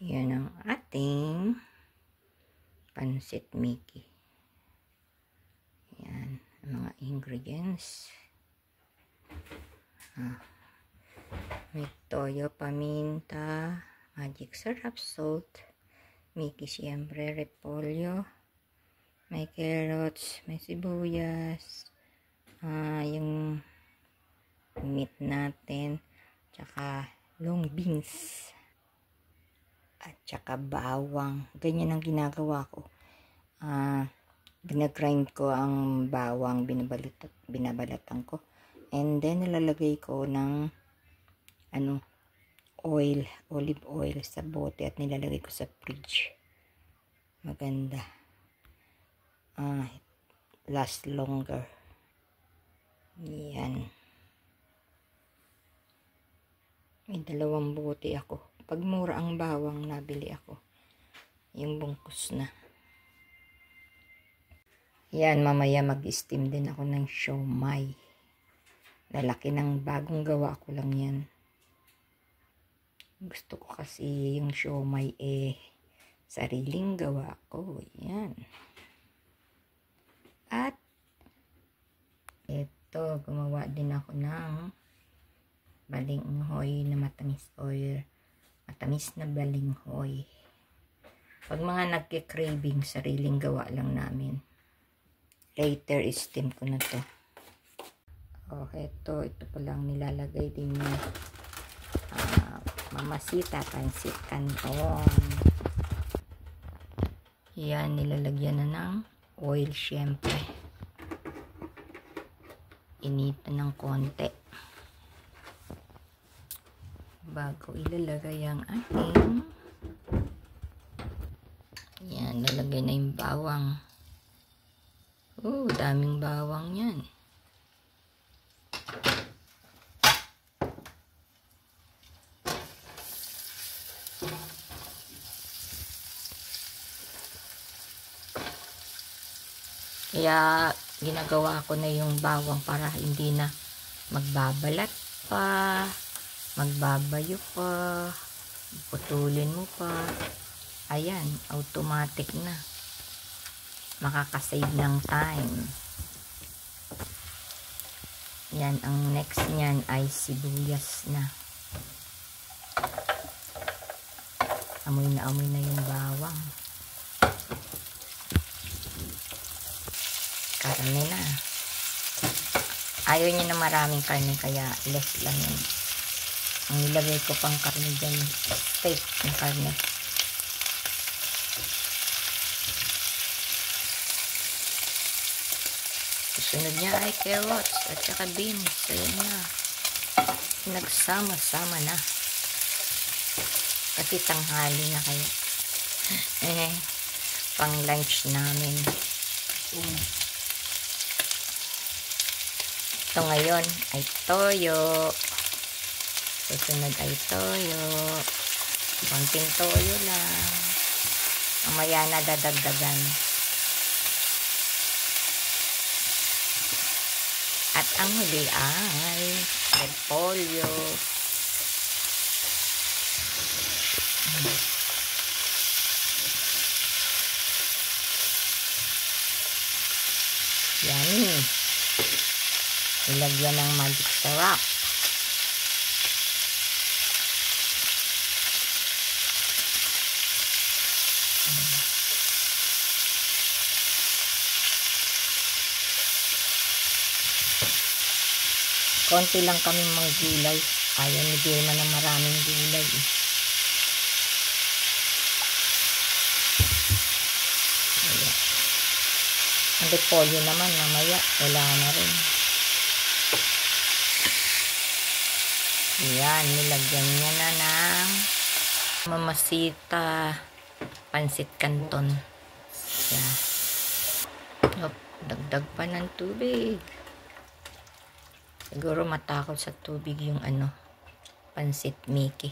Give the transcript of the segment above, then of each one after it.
Yan ang ating pansit Mickey. Yan ang mga ingredients. May toyo, paminta, magic syrup, salt, Mickey siyempre, repolyo, may carrots, may sibuyas, yung meat natin, tsaka long beans, at tsaka bawang. Ganyan ang ginagawa ko. Ginagrind ko ang bawang, binabalatan ko. And then, nilalagay ko ng olive oil sa bote at nilalagay ko sa fridge. Maganda. Last longer. Yan. May 2 bote ako. Pag mura ang bawang, nabili ako. Yung bungkus na. Yan, mamaya mag-steam din ako ng siomai. Lalaki ng bagong gawa ko lang yan. Gusto ko kasi yung siomai sariling gawa ko. Yan. At ito, gumawa din ako ng balinghoy na matamis oil. Matamis na balinghoy. Pag mga nagki-craving, sariling gawa lang namin. Later, steam ko na to. Ito pa lang nilalagay din yung mamasita, pansit canton. Yan, nilalagyan na ng oil syempre. Initan ng konti bago ilalagay ang ating yan, lalagay na yung bawang. Daming bawang yan. Kaya ginagawa ko na yung bawang para hindi na magbabalat pa, magbabayo pa, putulin mo pa. Ayan, automatic na. Makakasave ng time. Yan, ang next niyan ay sibuyas na. Amoy na yung bawang. Karne na. Ayaw niya na maraming karne, kaya less lang yun. Ang nilagay ko pang karne dyan, steak na karne. Sunod niya ay carrots at saka beans. Ayan na. Nagsama-sama na. Kasi tanghali na kayo. Pang lunch namin. Ito ngayon ay toyo. Susunod ay toyo. Konting toyo lang. Mamaya na dadagdagan. At ang huli ay repolyo. Yan. Ilagyan ng magic syrup. Konti lang kami mga gulay. Ayaw ni Dilma ng maraming gulay. Ang repolyo naman, mamaya, wala na rin. Yan, nilagyan niya na ng mamasita, pansit canton. Yan. Dagdag pa ng tubig. Siguro matakot sa tubig yung pansit Mickey.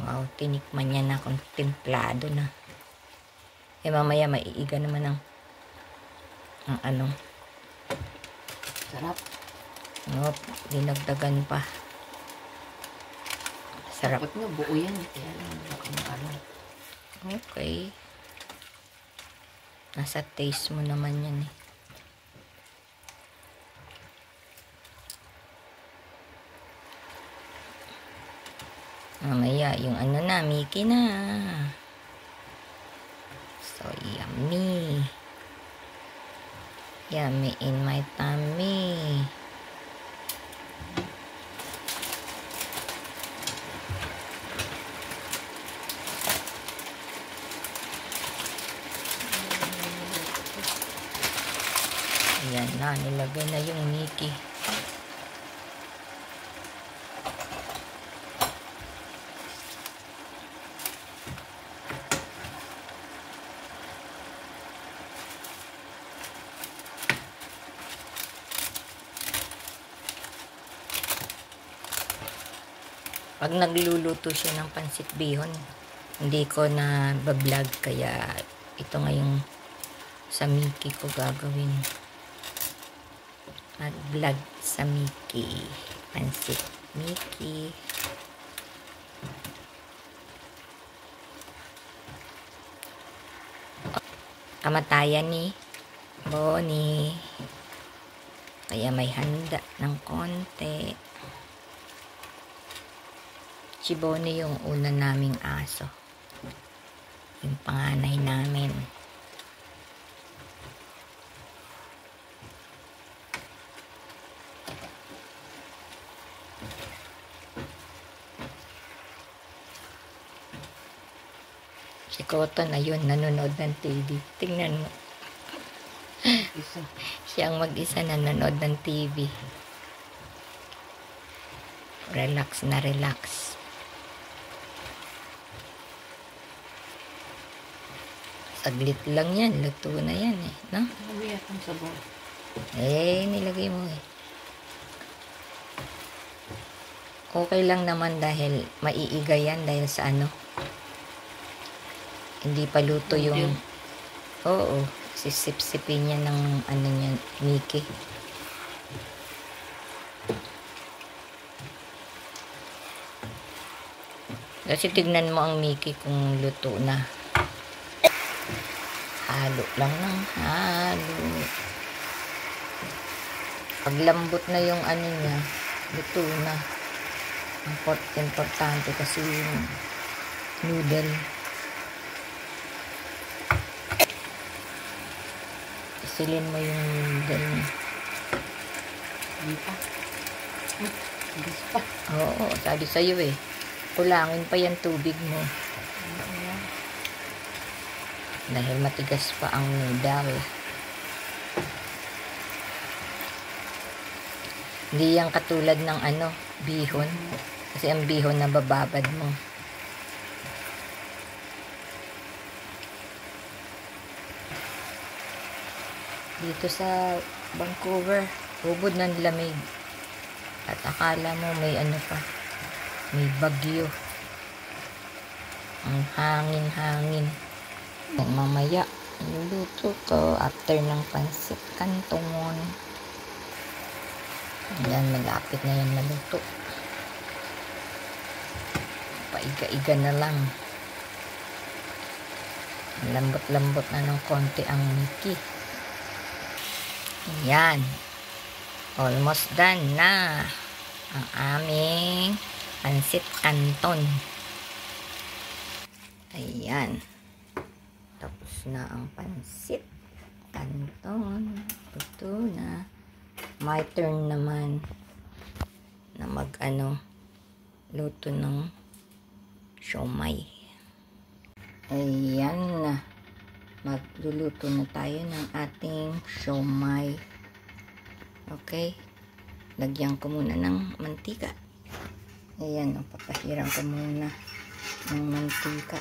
Wow, tinikman niya na kung templado na. Mamaya maiiga naman ang sarap. Nope, dinagdagan pa. Sarap. Dapat nga buo yan. Kaya lang baka maano. Okay. Nasa taste mo naman yan eh. Mamaya, yung ano na, Mickey na. So, yummy. Yummy in my tummy. Ayan na, nilagay na yung Mickey. Pag nagluluto siya ng pansit bihon, hindi ko na bablog, kaya ito ngayong sa Mickey ko gagawin. Mag-vlog sa Mickey. Pansit Mickey. Kamatayan ni Bonnie. Kaya may handa ng konti. Si Bonnie yung una naming aso. Yung panganay namin. Si Cotton, ayun, nanonood ng TV. Tingnan mo. Isa. Siyang mag-isa nanonood ng TV. Relax na relax. Saglit lang yan. Luto na yan eh. No? Nabiyat ang sabaw. Eh, nilagay mo eh. Okay lang naman dahil maiiga yan dahil sa ano. Hindi pa luto yung... Oo. Sisip-sipin niya ng ano niya, Mickey. Kasi tignan mo ang Mickey kung luto na. Halo lang ng halo. Pag lambot na yung ano niya, luto na. Importante kasi yung noodle. Isilin mo yung noodle niya. Hindi pa. Hindi pa. Oo, sabi sa'yo eh. Kulangin pa yan tubig mo. Dahil matigas pa ang noodle. Hindi yan katulad ng ano, bihon. Kasi ang bihon nabababad mo. Dito sa Vancouver, ubod ng lamig. At akala mo may ano pa, may bagyo. Ang hangin-hangin. Mamaya, luluto ko after ng pansit canton. Ayan, malapit na yan maluto. Paiga-iga na lang. Lambot-lambot na ng konti ang Mickey. Ayan. Almost done na ang aming pansit canton. Ayan. Tapos na ang pansit canton. Ito na. My turn naman na luto ng siomai. Ayan na. Magluluto na tayo ng ating siomai. Okay. Lagyan ko muna ng mantika. Ayan, papahiran ko muna ng mantika.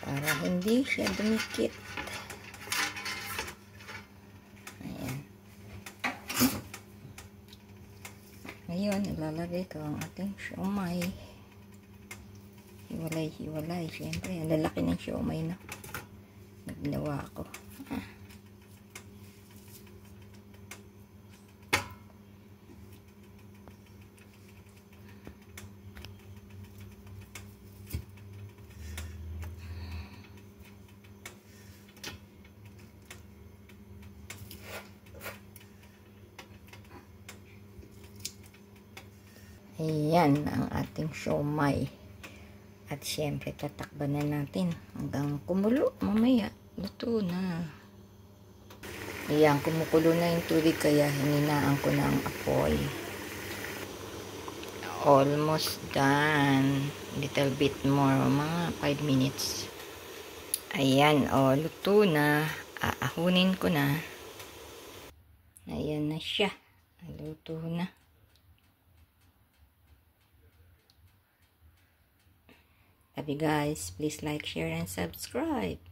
Para hindi siya dumikit. Ayan. Ngayon, ilalagay ko ang ating siomai. Hiwalay-hiwalay. Siyempre, ang lalaki ng siomai na ginawa ko. Ayan ang ating siomay. At syempre, tatakban na natin hanggang kumulo. Mamaya, luto na. Ayan, kumukulo na yung tubig kaya hininaan ko na ang apoy. Almost done. Little bit more, mga 5 minutes. Ayan, luto na. Aahunin ko na. Ayan na siya. Luto na. Love you guys. Please like, share, and subscribe.